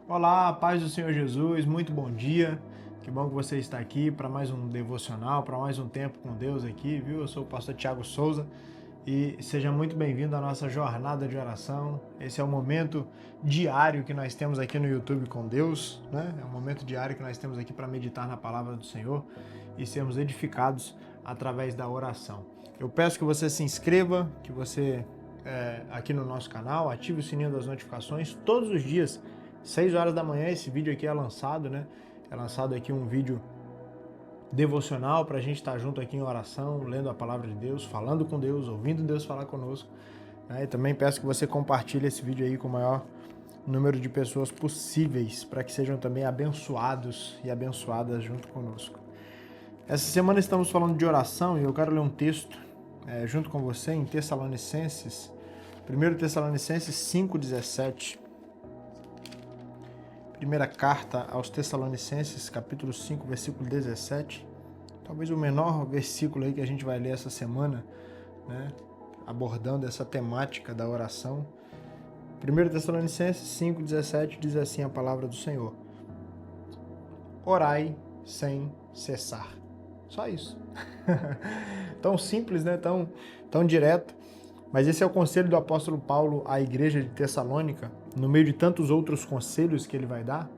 Olá, paz do Senhor Jesus, muito bom dia. Que bom que você está aqui para mais um devocional, para mais um tempo com Deus aqui, viu? Eu sou o pastor Tiago Souza e seja muito bem-vindo à nossa jornada de oração. Esse é o momento diário que nós temos aqui no YouTube com Deus, né? É um momento diário que nós temos aqui para meditar na palavra do Senhor e sermos edificados através da oração. Eu peço que você se inscreva, que você aqui no nosso canal, ative o sininho das notificações todos os dias. 6 horas da manhã esse vídeo aqui é lançado, né? É lançado aqui um vídeo devocional para a gente estar junto aqui em oração, lendo a palavra de Deus, falando com Deus, ouvindo Deus falar conosco. Né? E também peço que você compartilhe esse vídeo aí com o maior número de pessoas possíveis, para que sejam também abençoados e abençoadas junto conosco. Essa semana estamos falando de oração e eu quero ler um texto junto com você em Tessalonicenses, 1 Tessalonicenses 5,17. Primeira carta aos Tessalonicenses, capítulo 5, versículo 17. Talvez o menor versículo aí que a gente vai ler essa semana, né? Abordando essa temática da oração. 1 Tessalonicenses 5, 17 diz assim a palavra do Senhor: Orai sem cessar. Só isso. Tão simples, né? Tão direto. Mas esse é o conselho do apóstolo Paulo à igreja de Tessalônica, no meio de tantos outros conselhos que ele vai dar.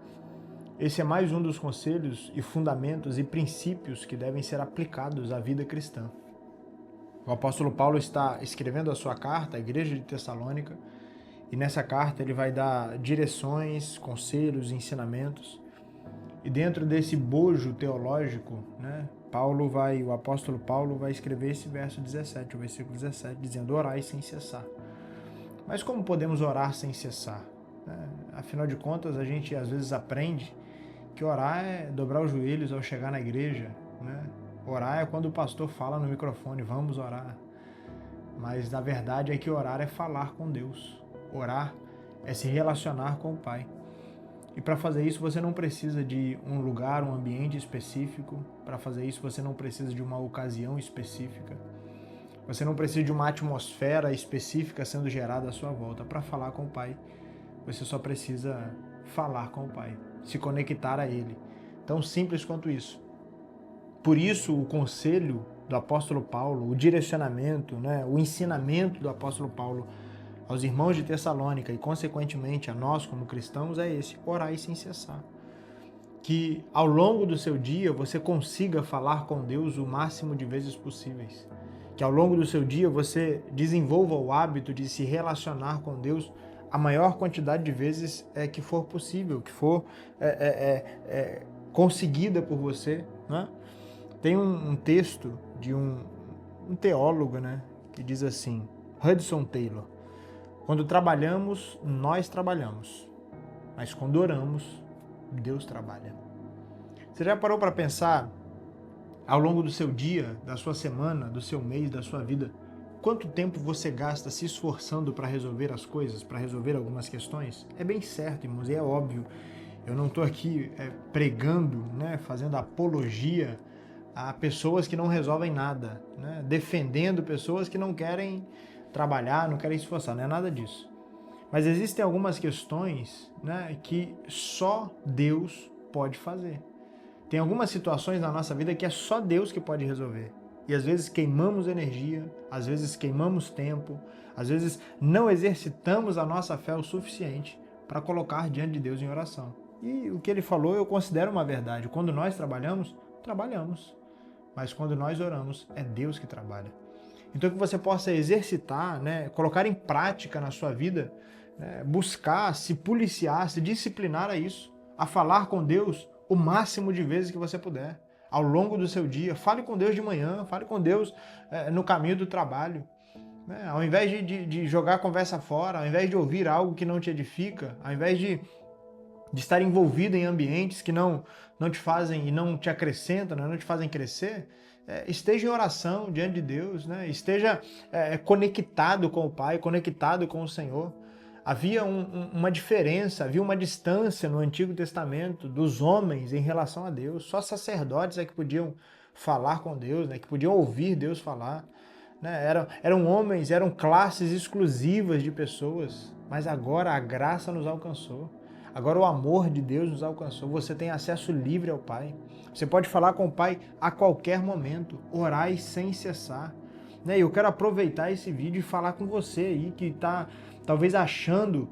Esse é mais um dos conselhos e fundamentos e princípios que devem ser aplicados à vida cristã. O apóstolo Paulo está escrevendo a sua carta à igreja de Tessalônica e nessa carta ele vai dar direções, conselhos, ensinamentos. E dentro desse bojo teológico, né, o apóstolo Paulo vai escrever esse verso 17, o versículo 17, dizendo: orai sem cessar. Mas como podemos orar sem cessar? Afinal de contas, a gente às vezes aprende que orar é dobrar os joelhos ao chegar na igreja, né? Orar é quando o pastor fala no microfone, vamos orar. Mas na verdade é que orar é falar com Deus. Orar é se relacionar com o Pai. E para fazer isso você não precisa de um lugar, um ambiente específico. Para fazer isso você não precisa de uma ocasião específica. Você não precisa de uma atmosfera específica sendo gerada à sua volta. Para falar com o Pai, você só precisa falar com o Pai, se conectar a Ele. Tão simples quanto isso. Por isso, o conselho do apóstolo Paulo, o direcionamento, né, o ensinamento do apóstolo Paulo aos irmãos de Tessalônica e, consequentemente, a nós como cristãos é esse: orai sem cessar. Que ao longo do seu dia você consiga falar com Deus o máximo de vezes possíveis. Que ao longo do seu dia você desenvolva o hábito de se relacionar com Deus a maior quantidade de vezes que for possível, que for conseguida por você, né? Tem um texto de um teólogo, né, que diz assim, Hudson Taylor: quando trabalhamos, nós trabalhamos, mas quando oramos, Deus trabalha. Você já parou para pensar, ao longo do seu dia, da sua semana, do seu mês, da sua vida, quanto tempo você gasta se esforçando para resolver as coisas, para resolver algumas questões? É bem certo, irmãos, e é óbvio. Eu não estou aqui pregando, né, fazendo apologia a pessoas que não resolvem nada, né, defendendo pessoas que não querem trabalhar, não querem se esforçar, não é nada disso. Mas existem algumas questões, né, que só Deus pode fazer. Tem algumas situações na nossa vida que é só Deus que pode resolver. E às vezes queimamos energia, às vezes queimamos tempo, às vezes não exercitamos a nossa fé o suficiente para colocar diante de Deus em oração. E o que ele falou eu considero uma verdade. Quando nós trabalhamos, trabalhamos. Mas quando nós oramos, é Deus que trabalha. Então que você possa exercitar, né, colocar em prática na sua vida, né, buscar se policiar, se disciplinar a isso, a falar com Deus o máximo de vezes que você puder, ao longo do seu dia. Fale com Deus de manhã, fale com Deus no caminho do trabalho. Né? Ao invés de jogar a conversa fora, ao invés de ouvir algo que não te edifica, ao invés de estar envolvido em ambientes que não te fazem e não te acrescentam, né? Não te fazem crescer, esteja em oração diante de Deus, né? Esteja conectado com o Pai, conectado com o Senhor. Havia uma diferença, havia uma distância no Antigo Testamento dos homens em relação a Deus. Só sacerdotes é que podiam falar com Deus, né? Que podiam ouvir Deus falar. Né? Eram homens, eram classes exclusivas de pessoas, mas agora a graça nos alcançou. Agora o amor de Deus nos alcançou. Você tem acesso livre ao Pai. Você pode falar com o Pai a qualquer momento. Orai sem cessar. E eu quero aproveitar esse vídeo e falar com você aí que está talvez achando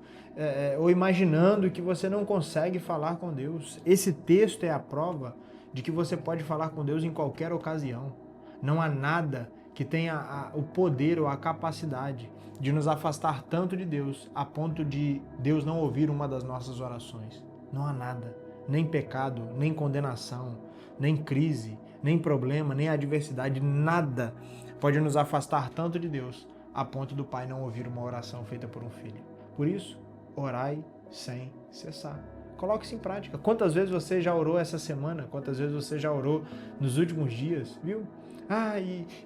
ou imaginando que você não consegue falar com Deus. Esse texto é a prova de que você pode falar com Deus em qualquer ocasião. Não há nada que tenha o poder ou a capacidade de nos afastar tanto de Deus a ponto de Deus não ouvir uma das nossas orações. Não há nada, nem pecado, nem condenação, nem crise, nem problema, nem adversidade, nada pode nos afastar tanto de Deus a ponto do Pai não ouvir uma oração feita por um filho. Por isso, orai sem cessar. Coloque isso em prática. Quantas vezes você já orou essa semana? Quantas vezes você já orou nos últimos dias? Viu?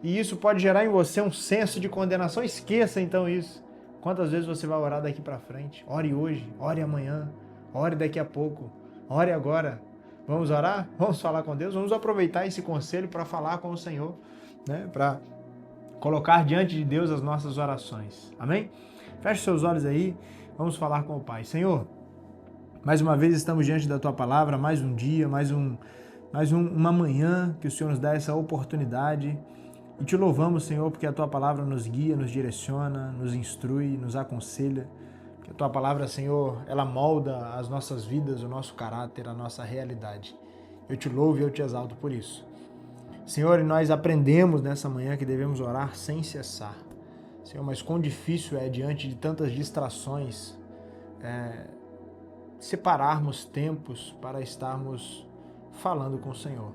E isso pode gerar em você um senso de condenação. Esqueça então isso. Quantas vezes você vai orar daqui para frente? Ore hoje, ore amanhã, ore daqui a pouco, ore agora. Vamos orar? Vamos falar com Deus? Vamos aproveitar esse conselho para falar com o Senhor, né? Para colocar diante de Deus as nossas orações. Amém? Feche seus olhos aí, vamos falar com o Pai. Senhor, mais uma vez estamos diante da Tua Palavra, mais um dia, uma manhã que o Senhor nos dá essa oportunidade. E te louvamos, Senhor, porque a Tua Palavra nos guia, nos direciona, nos instrui, nos aconselha. Que a Tua Palavra, Senhor, ela molda as nossas vidas, o nosso caráter, a nossa realidade. Eu te louvo e eu te exalto por isso. Senhor, e nós aprendemos nessa manhã que devemos orar sem cessar. Senhor, mas quão difícil é, diante de tantas distrações, separarmos tempos para estarmos falando com o Senhor.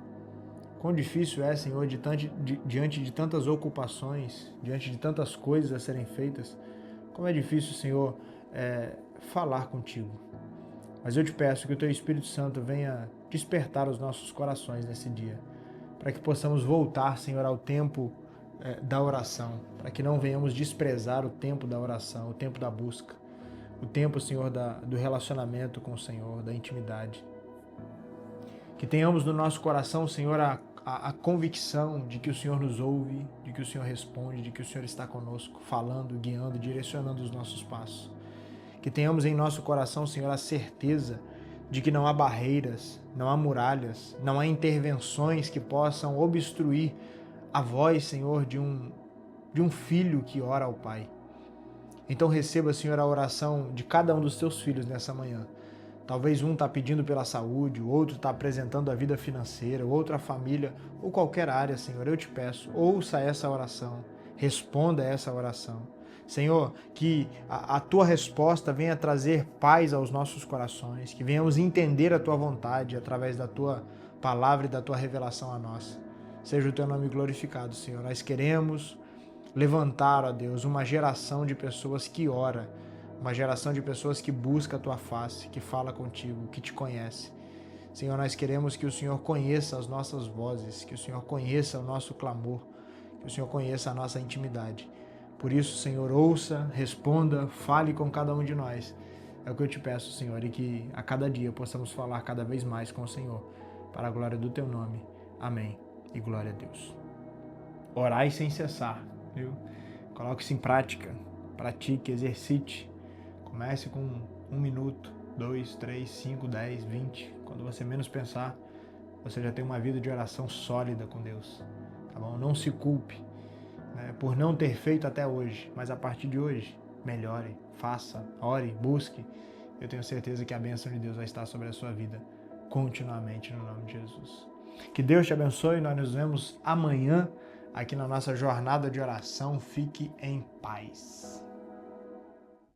Quão difícil é, Senhor, diante de tantas ocupações, diante de tantas coisas a serem feitas, como é difícil, Senhor, falar contigo. Mas eu te peço que o Teu Espírito Santo venha despertar os nossos corações nesse dia, para que possamos voltar, Senhor, ao tempo da oração, para que não venhamos desprezar o tempo da oração, o tempo da busca, o tempo, Senhor, do relacionamento com o Senhor, da intimidade. Que tenhamos no nosso coração, Senhor, a convicção de que o Senhor nos ouve, de que o Senhor responde, de que o Senhor está conosco, falando, guiando, direcionando os nossos passos. Que tenhamos em nosso coração, Senhor, a certeza de que não há barreiras, não há muralhas, não há intervenções que possam obstruir a voz, Senhor, de um filho que ora ao Pai. Então receba, Senhor, a oração de cada um dos Teus filhos nessa manhã. Talvez um está pedindo pela saúde, o outro está apresentando a vida financeira, o outro a família, ou qualquer área, Senhor, eu te peço, ouça essa oração, responda essa oração. Senhor, que a Tua resposta venha trazer paz aos nossos corações, que venhamos entender a Tua vontade através da Tua palavra e da Tua revelação a nós. Seja o Teu nome glorificado, Senhor. Nós queremos levantar, ó Deus, uma geração de pessoas que ora, uma geração de pessoas que busca a Tua face, que fala contigo, que te conhece. Senhor, nós queremos que o Senhor conheça as nossas vozes, que o Senhor conheça o nosso clamor, que o Senhor conheça a nossa intimidade. Por isso, Senhor, ouça, responda, fale com cada um de nós. É o que eu te peço, Senhor, e que a cada dia possamos falar cada vez mais com o Senhor, para a glória do Teu nome. Amém. E glória a Deus. Orai sem cessar, viu? Coloque isso em prática, pratique, exercite. Comece com 1 minuto, 2, 3, 5, 10, 20. Quando você menos pensar, você já tem uma vida de oração sólida com Deus, tá bom? Não se culpe, né, por não ter feito até hoje, mas a partir de hoje, melhore, faça, ore, busque. Eu tenho certeza que a bênção de Deus vai estar sobre a sua vida continuamente no nome de Jesus. Que Deus te abençoe, nós nos vemos amanhã aqui na nossa jornada de oração. Fique em paz.